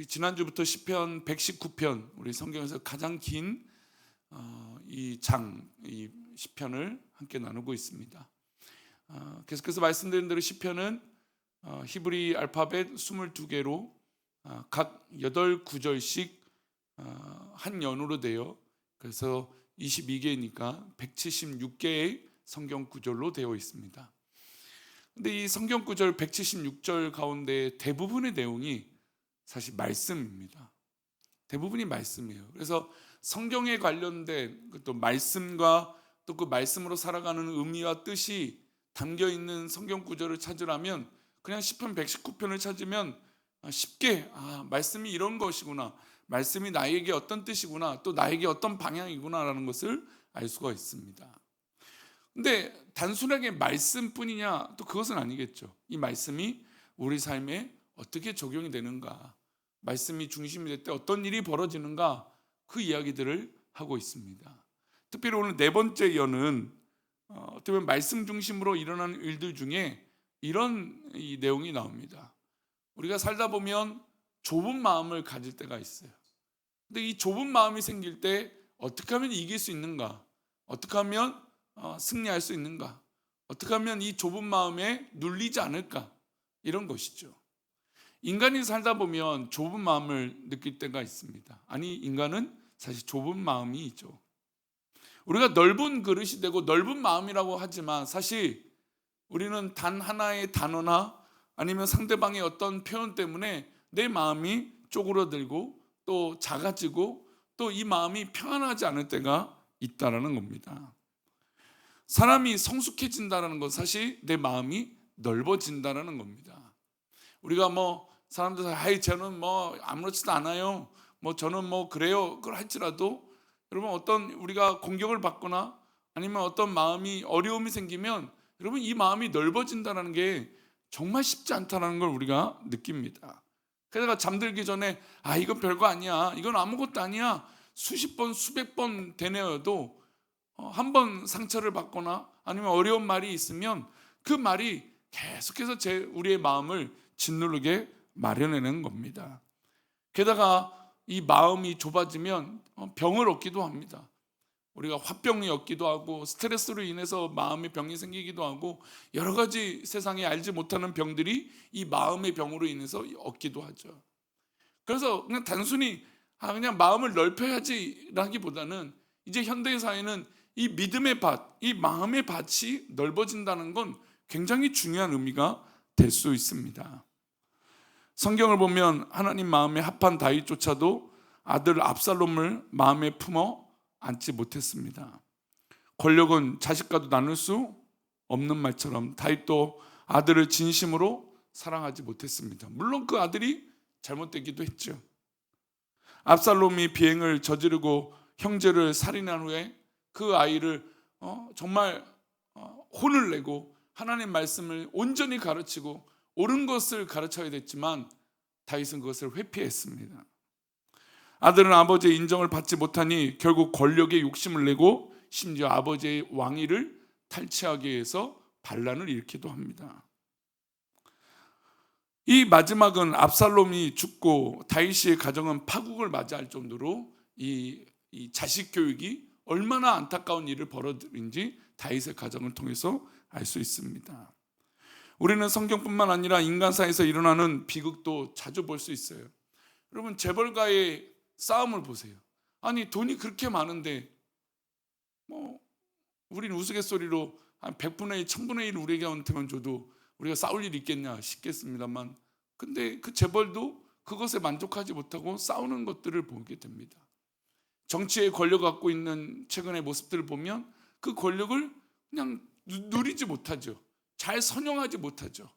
우리 지난주부터 시편 119편, 우리 성경에서 가장 긴 이 시편을 함께 나누고 있습니다. 계속해서 말씀드린 대로 시편은 히브리 알파벳 22개로 각 8구절씩 한 연으로 되어, 그래서 22개니까 176개의 성경 구절로 되어 있습니다. 근데 이 성경 구절 176절 가운데 대부분의 내용이 사실 말씀입니다. 대부분이 말씀이에요. 그래서 성경에 관련된 또 말씀과 또 그 말씀으로 살아가는 의미와 뜻이 담겨 있는 성경 구절을 찾으라면 그냥 시편 119편을 찾으면 쉽게 말씀이 이런 것이구나, 말씀이 나에게 어떤 뜻이구나, 또 나에게 어떤 방향이구나라는 것을 알 수가 있습니다. 근데 단순하게 말씀뿐이냐? 또 그것은 아니겠죠. 이 말씀이 우리 삶에 어떻게 적용이 되는가, 말씀이 중심이 될 때 어떤 일이 벌어지는가, 그 이야기들을 하고 있습니다. 특별히 오늘 네 번째 연은 어떻게 보면 말씀 중심으로 일어나는 일들 중에 이런 이 내용이 나옵니다. 우리가 살다 보면 좁은 마음을 가질 때가 있어요. 근데 이 좁은 마음이 생길 때 어떻게 하면 이길 수 있는가, 어떻게 하면 승리할 수 있는가, 어떻게 하면 이 좁은 마음에 눌리지 않을까, 이런 것이죠. 인간이 살다 보면 좁은 마음을 느낄 때가 있습니다. 아니, 인간은 사실 좁은 마음이죠. 우리가 넓은 그릇이 되고 넓은 마음이라고 하지만 사실 우리는 단 하나의 단어나 아니면 상대방의 어떤 표현 때문에 내 마음이 쪼그러들고 또 작아지고 또 이 마음이 평안하지 않을 때가 있다라는 겁니다. 사람이 성숙해진다는 건 사실 내 마음이 넓어진다는 겁니다. 우리가 사람들 저는 아무렇지도 않아요, 저는 그래요, 그걸 할지라도 여러분, 어떤 우리가 공격을 받거나 아니면 어떤 마음이 어려움이 생기면 여러분, 이 마음이 넓어진다는 게 정말 쉽지 않다는 걸 우리가 느낍니다. 게다가 잠들기 전에 이건 별거 아니야, 이건 아무것도 아니야, 수십 번 수백 번 되뇌어도 한 번 상처를 받거나 아니면 어려운 말이 있으면 그 말이 계속해서 우리의 마음을 짓누르게 마련해내는 겁니다. 게다가 이 마음이 좁아지면 병을 얻기도 합니다. 우리가 화병이 얻기도 하고 스트레스로 인해서 마음의 병이 생기기도 하고 여러 가지 세상에 알지 못하는 병들이 이 마음의 병으로 인해서 얻기도 하죠. 그래서 그냥 단순히 그냥 마음을 넓혀야지라기보다는 이제 현대 사회는 이 믿음의 밭, 이 마음의 밭이 넓어진다는 건 굉장히 중요한 의미가 될 수 있습니다. 성경을 보면 하나님 마음에 합한 다윗조차도 아들 압살롬을 마음에 품어 안지 못했습니다. 권력은 자식과도 나눌 수 없는 말처럼 다윗도 아들을 진심으로 사랑하지 못했습니다. 물론 그 아들이 잘못되기도 했죠. 압살롬이 비행을 저지르고 형제를 살인한 후에 그 아이를 정말 혼을 내고 하나님 말씀을 온전히 가르치고 옳은 것을 가르쳐야 됐지만 다윗은 그것을 회피했습니다. 아들은 아버지의 인정을 받지 못하니 결국 권력에 욕심을 내고 심지어 아버지의 왕위를 탈취하기 위해서 반란을 일으키기도 합니다. 이 마지막은 압살롬이 죽고 다윗의 가정은 파국을 맞이할 정도로 이 자식 교육이 얼마나 안타까운 일을 벌어들인지 다윗의 가정을 통해서 알 수 있습니다. 우리는 성경뿐만 아니라 인간사에서 일어나는 비극도 자주 볼 수 있어요. 여러분, 재벌가의 싸움을 보세요. 아니, 돈이 그렇게 많은데 우리는 우스갯소리로 한 100분의 1, 1000분의 1 우리에게만 줘도 우리가 싸울 일이 있겠냐 싶겠습니다만, 근데 그 재벌도 그것에 만족하지 못하고 싸우는 것들을 보게 됩니다. 정치의 권력을 갖고 있는 최근의 모습들을 보면 그 권력을 그냥 누리지 못하죠. 잘 선용하지 못하죠.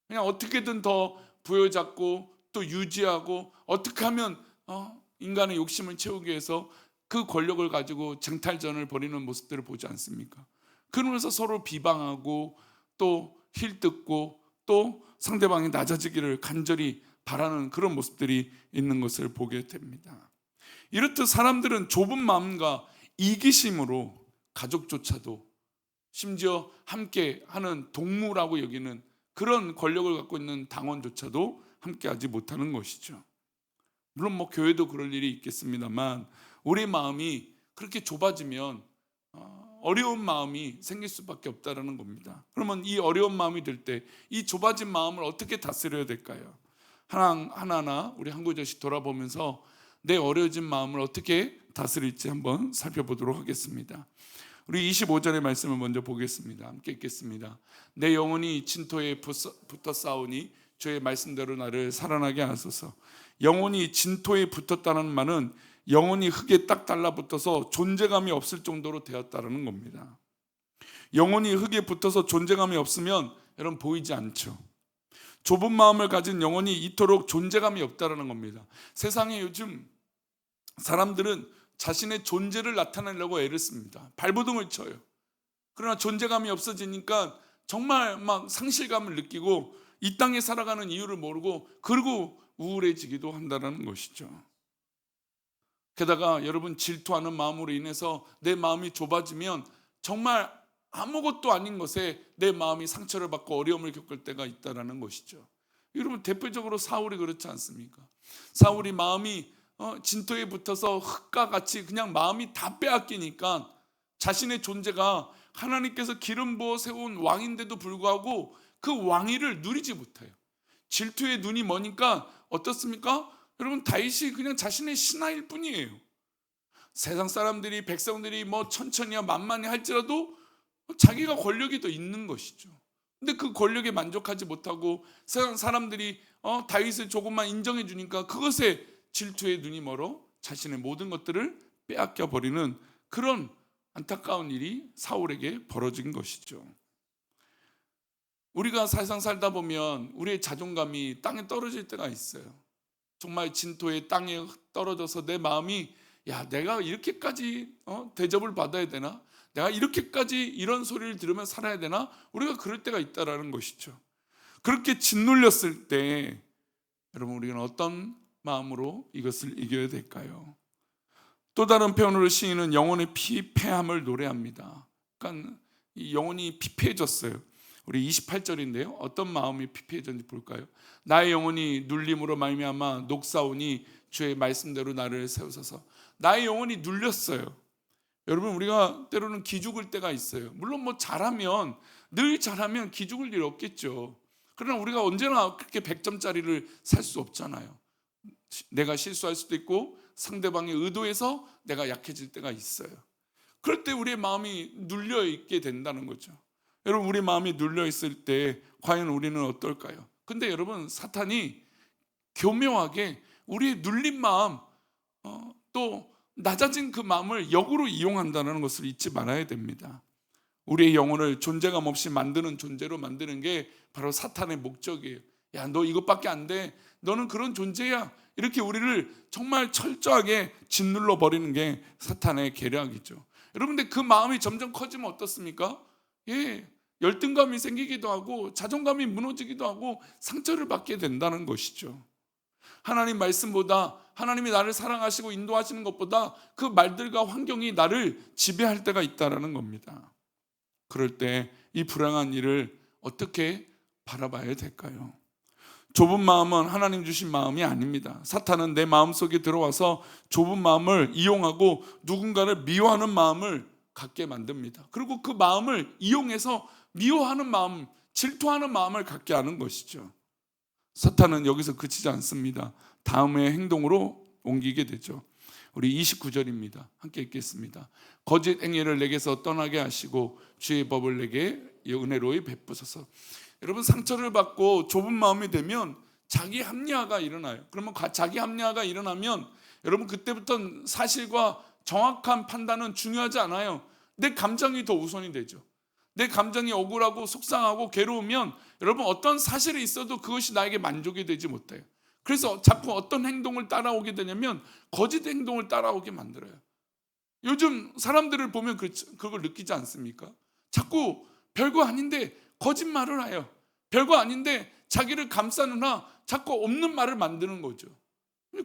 그냥 어떻게든 더 부여잡고 또 유지하고 어떻게 하면 인간의 욕심을 채우기 위해서 그 권력을 가지고 쟁탈전을 벌이는 모습들을 보지 않습니까? 그러면서 서로 비방하고 또 힐뜯고 또 상대방이 낮아지기를 간절히 바라는 그런 모습들이 있는 것을 보게 됩니다. 이렇듯 사람들은 좁은 마음과 이기심으로 가족조차도, 심지어 함께 하는 동무라고 여기는 그런 권력을 갖고 있는 당원조차도 함께하지 못하는 것이죠. 물론 뭐 교회도 그럴 일이 있겠습니다만 우리 마음이 그렇게 좁아지면 어려운 마음이 생길 수밖에 없다는 겁니다. 그러면 이 어려운 마음이 들 때 이 좁아진 마음을 어떻게 다스려야 될까요? 하나하나 우리 한 구절씩 돌아보면서 내 어려워진 마음을 어떻게 다스릴지 한번 살펴보도록 하겠습니다. 우리 25절의 말씀을 먼저 보겠습니다. 함께 읽겠습니다. 내 영혼이 진토에 붙어 싸우니 주의 말씀대로 나를 살아나게 하소서. 영혼이 진토에 붙었다는 말은 영혼이 흙에 딱 달라붙어서 존재감이 없을 정도로 되었다는 겁니다. 영혼이 흙에 붙어서 존재감이 없으면 여러분 보이지 않죠. 좁은 마음을 가진 영혼이 이토록 존재감이 없다는 겁니다. 세상에 요즘 사람들은 자신의 존재를 나타내려고 애를 씁니다. 발버둥을 쳐요. 그러나 존재감이 없어지니까 정말 막 상실감을 느끼고 이 땅에 살아가는 이유를 모르고 그리고 우울해지기도 한다는 것이죠. 게다가 여러분 질투하는 마음으로 인해서 내 마음이 좁아지면 정말 아무것도 아닌 것에 내 마음이 상처를 받고 어려움을 겪을 때가 있다는 것이죠. 여러분 대표적으로 사울이 그렇지 않습니까? 사울이 마음이 진토에 붙어서 흙과 같이 그냥 마음이 다 빼앗기니까 자신의 존재가 하나님께서 기름 부어 세운 왕인데도 불구하고 그 왕위를 누리지 못해요. 질투의 눈이 머니까 어떻습니까? 여러분 다윗이 그냥 자신의 신하일 뿐이에요. 세상 사람들이 백성들이 뭐 천천히야 만만히 할지라도 자기가 권력이 더 있는 것이죠. 근데 그 권력에 만족하지 못하고 세상 사람들이 다윗을 조금만 인정해 주니까 그것에 질투의 눈이 멀어 자신의 모든 것들을 빼앗겨 버리는 그런 안타까운 일이 사울에게 벌어진 것이죠. 우리가 세상 살다 보면 우리의 자존감이 땅에 떨어질 때가 있어요. 정말 진토의 땅에 떨어져서 내 마음이 내가 이렇게까지 대접을 받아야 되나? 내가 이렇게까지 이런 소리를 들으면 살아야 되나? 우리가 그럴 때가 있다라는 것이죠. 그렇게 짓눌렸을 때 여러분 우리는 어떤 마음으로 이것을 이겨야 될까요? 또 다른 표현으로 시인은 영혼의 피폐함을 노래합니다. 그러니까 이 영혼이 피폐해졌어요. 우리 28절인데요. 어떤 마음이 피폐해졌는지 볼까요? 나의 영혼이 눌림으로 말미암아 녹사오니 주의 말씀대로 나를 세우소서. 나의 영혼이 눌렸어요. 여러분 우리가 때로는 기죽을 때가 있어요. 물론 뭐 늘 잘하면 기죽을 일 없겠죠. 그러나 우리가 언제나 그렇게 100점짜리를 살 수 없잖아요. 내가 실수할 수도 있고 상대방의 의도에서 내가 약해질 때가 있어요. 그럴 때 우리의 마음이 눌려 있게 된다는 거죠. 여러분 우리 마음이 눌려 있을 때 과연 우리는 어떨까요? 근데 여러분 사탄이 교묘하게 우리의 눌린 마음 또 낮아진 그 마음을 역으로 이용한다는 것을 잊지 말아야 됩니다. 우리의 영혼을 존재감 없이 만드는 존재로 만드는 게 바로 사탄의 목적이에요. 너 이것밖에 안 돼. 너는 그런 존재야. 이렇게 우리를 정말 철저하게 짓눌러 버리는 게 사탄의 계략이죠. 여러분들 그 마음이 점점 커지면 어떻습니까? 열등감이 생기기도 하고 자존감이 무너지기도 하고 상처를 받게 된다는 것이죠. 하나님 말씀보다 하나님이 나를 사랑하시고 인도하시는 것보다 그 말들과 환경이 나를 지배할 때가 있다는 겁니다. 그럴 때 이 불행한 일을 어떻게 바라봐야 될까요? 좁은 마음은 하나님 주신 마음이 아닙니다. 사탄은 내 마음속에 들어와서 좁은 마음을 이용하고 누군가를 미워하는 마음을 갖게 만듭니다. 그리고 그 마음을 이용해서 미워하는 마음, 질투하는 마음을 갖게 하는 것이죠. 사탄은 여기서 그치지 않습니다. 다음의 행동으로 옮기게 되죠. 우리 29절입니다. 함께 읽겠습니다. 거짓 행위를 내게서 떠나게 하시고 주의 법을 내게 은혜로이 베푸소서. 여러분 상처를 받고 좁은 마음이 되면 자기 합리화가 일어나요. 그러면 자기 합리화가 일어나면 여러분 그때부터는 사실과 정확한 판단은 중요하지 않아요. 내 감정이 더 우선이 되죠. 내 감정이 억울하고 속상하고 괴로우면 여러분 어떤 사실이 있어도 그것이 나에게 만족이 되지 못해요. 그래서 자꾸 어떤 행동을 따라오게 되냐면 거짓 행동을 따라오게 만들어요. 요즘 사람들을 보면 그걸 느끼지 않습니까? 자꾸 별거 아닌데 거짓말을 해요. 별거 아닌데 자기를 감싸느라 자꾸 없는 말을 만드는 거죠.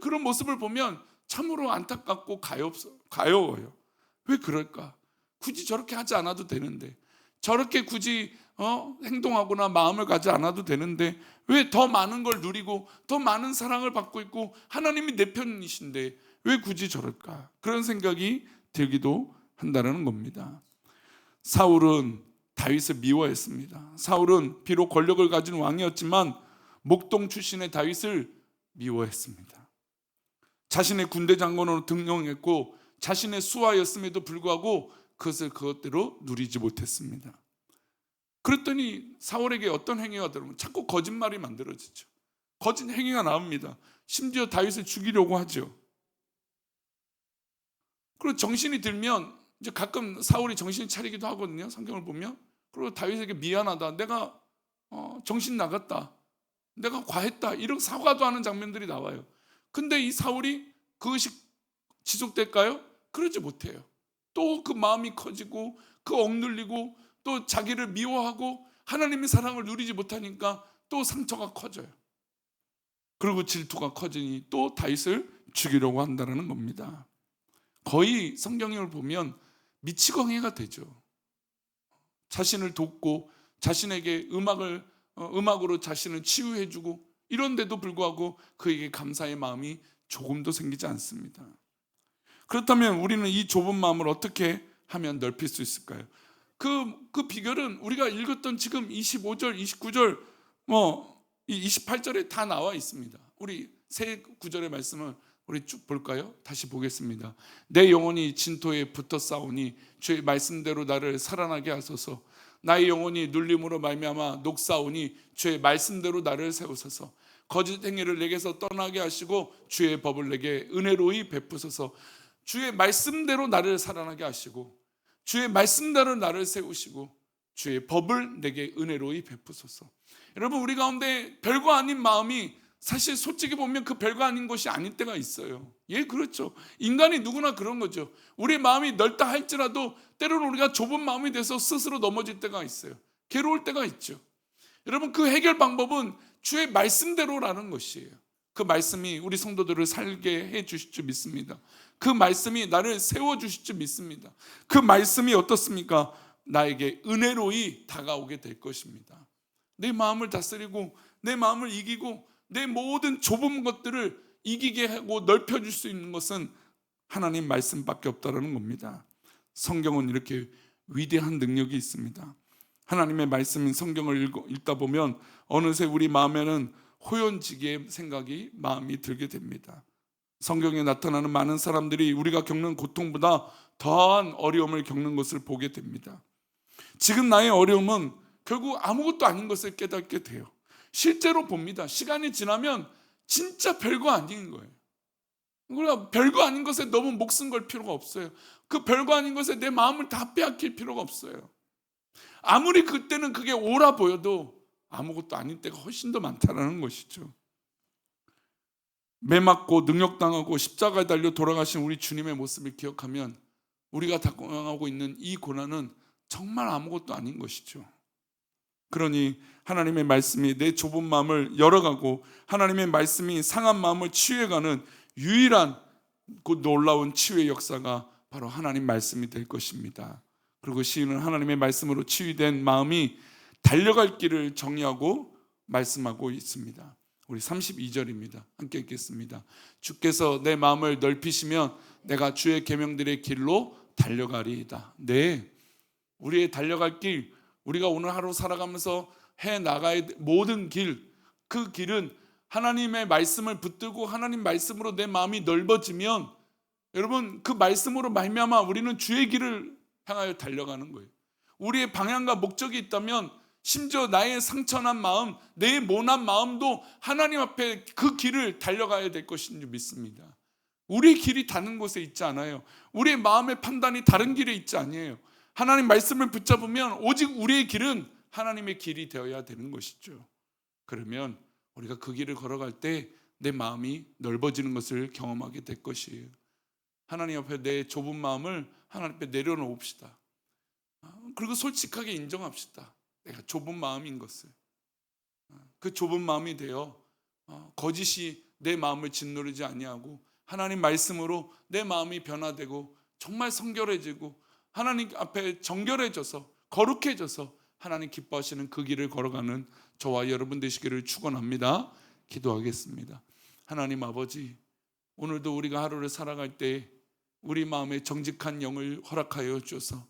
그런 모습을 보면 참으로 안타깝고 가여워요. 왜 그럴까? 굳이 저렇게 하지 않아도 되는데, 저렇게 굳이 행동하거나 마음을 가지 않아도 되는데 왜 더 많은 걸 누리고 더 많은 사랑을 받고 있고 하나님이 내 편이신데 왜 굳이 저럴까? 그런 생각이 들기도 한다는 겁니다. 사울은 다윗을 미워했습니다. 사울은 비록 권력을 가진 왕이었지만 목동 출신의 다윗을 미워했습니다. 자신의 군대 장관으로 등용했고 자신의 수하였음에도 불구하고 그것을 그것대로 누리지 못했습니다. 그랬더니 사울에게 어떤 행위가 들어오면 자꾸 거짓말이 만들어지죠. 거짓 행위가 나옵니다. 심지어 다윗을 죽이려고 하죠. 그리고 정신이 들면 이제 가끔 사울이 정신 차리기도 하거든요. 성경을 보면. 그리고 다윗에게 미안하다. 내가 정신 나갔다. 내가 과했다. 이런 사과도 하는 장면들이 나와요. 근데 이 사울이 그것이 지속될까요? 그러지 못해요. 또 그 마음이 커지고 그 억눌리고 또 자기를 미워하고 하나님의 사랑을 누리지 못하니까 또 상처가 커져요. 그리고 질투가 커지니 또 다윗을 죽이려고 한다는 겁니다. 거의 성경을 보면 미치광이가 되죠. 자신을 돕고 자신에게 음악으로 자신을 치유해주고 이런데도 불구하고 그에게 감사의 마음이 조금도 생기지 않습니다. 그렇다면 우리는 이 좁은 마음을 어떻게 하면 넓힐 수 있을까요? 그 비결은 우리가 읽었던 지금 25절, 29절, 이 28절에 다 나와 있습니다. 우리 세 구절의 말씀을 우리 쭉 볼까요? 다시 보겠습니다. 내 영혼이 진토에 붙어 싸우니 주의 말씀대로 나를 살아나게 하소서. 나의 영혼이 눌림으로 말미암아 녹사오니 주의 말씀대로 나를 세우소서. 거짓 행위를 내게서 떠나게 하시고 주의 법을 내게 은혜로이 베푸소서. 주의 말씀대로 나를 살아나게 하시고 주의 말씀대로 나를 세우시고 주의 법을 내게 은혜로이 베푸소서. 여러분, 우리 가운데 별거 아닌 마음이 사실 솔직히 보면 그 별거 아닌 것이 아닐 때가 있어요. 예, 그렇죠. 인간이 누구나 그런 거죠. 우리 마음이 넓다 할지라도 때로는 우리가 좁은 마음이 돼서 스스로 넘어질 때가 있어요. 괴로울 때가 있죠. 여러분, 그 해결 방법은 주의 말씀대로라는 것이에요. 그 말씀이 우리 성도들을 살게 해 주실 줄 믿습니다. 그 말씀이 나를 세워 주실 줄 믿습니다. 그 말씀이 어떻습니까? 나에게 은혜로이 다가오게 될 것입니다. 내 마음을 다스리고 내 마음을 이기고 내 모든 좁은 것들을 이기게 하고 넓혀줄 수 있는 것은 하나님 말씀밖에 없다는 겁니다. 성경은 이렇게 위대한 능력이 있습니다. 하나님의 말씀인 성경을 읽다 보면 어느새 우리 마음에는 호연지기의 생각이 마음이 들게 됩니다. 성경에 나타나는 많은 사람들이 우리가 겪는 고통보다 더한 어려움을 겪는 것을 보게 됩니다. 지금 나의 어려움은 결국 아무것도 아닌 것을 깨닫게 돼요. 실제로 봅니다. 시간이 지나면 진짜 별거 아닌 거예요. 그러니까 별거 아닌 것에 너무 목숨 걸 필요가 없어요. 그 별거 아닌 것에 내 마음을 다 빼앗길 필요가 없어요. 아무리 그때는 그게 옳아 보여도 아무것도 아닌 때가 훨씬 더 많다는 것이죠. 매맞고 능력당하고 십자가에 달려 돌아가신 우리 주님의 모습을 기억하면 우리가 당하고 있는 이 고난은 정말 아무것도 아닌 것이죠. 그러니 하나님의 말씀이 내 좁은 마음을 열어가고 하나님의 말씀이 상한 마음을 치유해가는 유일한 곧 놀라운 치유의 역사가 바로 하나님 말씀이 될 것입니다. 그리고 시인은 하나님의 말씀으로 치유된 마음이 달려갈 길을 정의하고 말씀하고 있습니다. 우리 32절입니다. 함께 읽겠습니다. 주께서 내 마음을 넓히시면 내가 주의 계명들의 길로 달려가리이다. 네, 우리의 달려갈 길, 우리가 오늘 하루 살아가면서 해 나가야 모든 길, 그 길은 하나님의 말씀을 붙들고 하나님 말씀으로 내 마음이 넓어지면 여러분, 그 말씀으로 말미암아 우리는 주의 길을 향하여 달려가는 거예요. 우리의 방향과 목적이 있다면 심지어 나의 상처난 마음, 내 모난 마음도 하나님 앞에 그 길을 달려가야 될 것인 줄 믿습니다. 우리의 길이 다른 곳에 있지 않아요. 우리의 마음의 판단이 다른 길에 있지 아니에요. 하나님 말씀을 붙잡으면 오직 우리의 길은 하나님의 길이 되어야 되는 것이죠. 그러면 우리가 그 길을 걸어갈 때 내 마음이 넓어지는 것을 경험하게 될 것이에요. 하나님 앞에 내 좁은 마음을 하나님 앞에 내려놓읍시다. 그리고 솔직하게 인정합시다. 내가 좁은 마음인 것을. 그 좁은 마음이 되어 거짓이 내 마음을 짓누르지 아니하고 하나님 말씀으로 내 마음이 변화되고 정말 성결해지고 하나님 앞에 정결해져서 거룩해져서 하나님 기뻐하시는 그 길을 걸어가는 저와 여러분 되시기를 축원합니다. 기도하겠습니다. 하나님 아버지, 오늘도 우리가 하루를 살아갈 때 우리 마음에 정직한 영을 허락하여 주셔서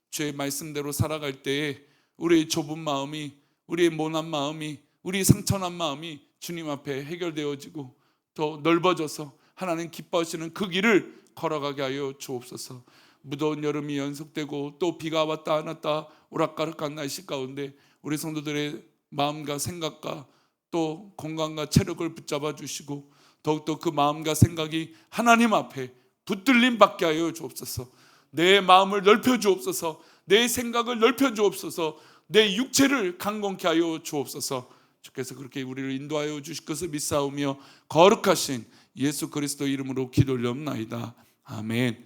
주의 말씀대로 살아갈 때에 우리의 좁은 마음이, 우리의 모난 마음이, 우리의 상처난 마음이 주님 앞에 해결되어지고 더 넓어져서 하나님 기뻐하시는 그 길을 걸어가게 하여 주옵소서. 무더운 여름이 연속되고 또 비가 왔다 안 왔다 오락가락한 날씨 가운데 우리 성도들의 마음과 생각과 또 건강과 체력을 붙잡아 주시고 더욱더 그 마음과 생각이 하나님 앞에 붙들림 받게 하여 주옵소서. 내 마음을 넓혀 주옵소서. 내 생각을 넓혀 주옵소서. 내 육체를 강건케 하여 주옵소서. 주께서 그렇게 우리를 인도하여 주실 것을 믿사오며 거룩하신 예수 그리스도 이름으로 기도 올려옵나이다. 아멘.